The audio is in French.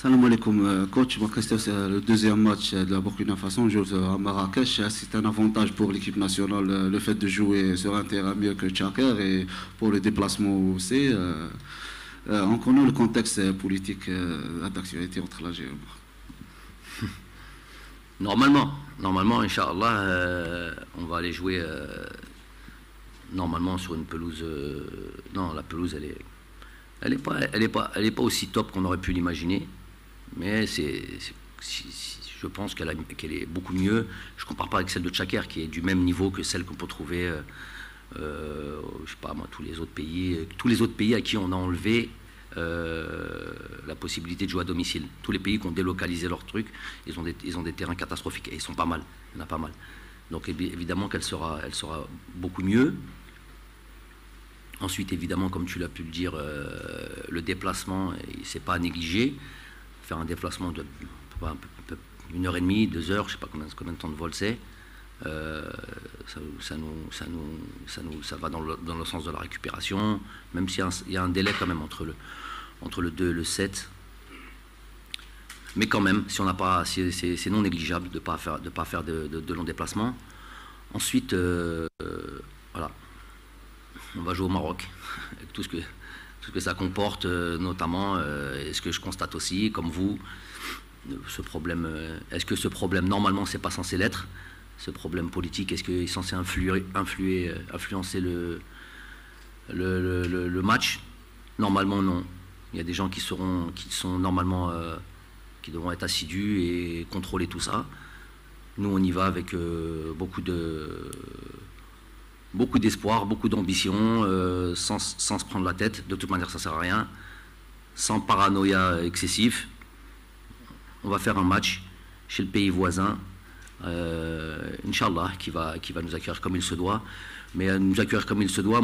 Salam alaikum, coach. C'est le deuxième match de la Burkina Faso, on joue à Marrakech. C'est un avantage pour l'équipe nationale, le fait de jouer sur un terrain mieux que Tchaker et pour le déplacement aussi. On connaît le contexte politique d'actualité entre l'Algérie et le Maroc. Normalement, Inch'Allah, on va aller jouer normalement sur une pelouse. Non, la pelouse, elle est pas aussi top qu'on aurait pu l'imaginer, mais je pense qu'elle est beaucoup mieux. Je compare pas avec celle de Tchaker, qui est du même niveau que celle qu'on peut trouver, je sais pas moi, tous les autres pays à qui on a enlevé la possibilité de jouer à domicile. Tous les pays qui ont délocalisé leurs trucs, ils ont des terrains catastrophiques et ils sont pas mal. Il y en a pas mal. Donc évidemment qu'elle sera beaucoup mieux. Ensuite, évidemment, comme tu l'as pu le dire, le déplacement, c'est pas à négliger. Faire un déplacement de 1h30, 2 heures, je sais pas combien de temps de vol c'est. Ça va dans le sens de la récupération, même s'il y a un délai quand même entre le 2 et le 7. Mais quand même, si on n'a pas, c'est non négligeable de pas faire de longs déplacements. Ensuite, voilà, on va jouer au Maroc, avec tout ce que ça comporte, notamment, et ce que je constate aussi, comme vous, ce problème. Est-ce que ce problème, normalement, c'est pas censé l'être? Ce problème politique, est-ce qu'il est censé influencer le match? Normalement, non. Il y a des gens qui sont normalement, qui devront être assidus et contrôler tout ça. Nous, on y va avec beaucoup d'espoir, beaucoup d'ambition, sans se prendre la tête. De toute manière, ça ne sert à rien. Sans paranoïa excessif. On va faire un match chez le pays voisin. Inch'Allah, qui va nous accueillir comme il se doit. Mais nous accueillir comme il se doit.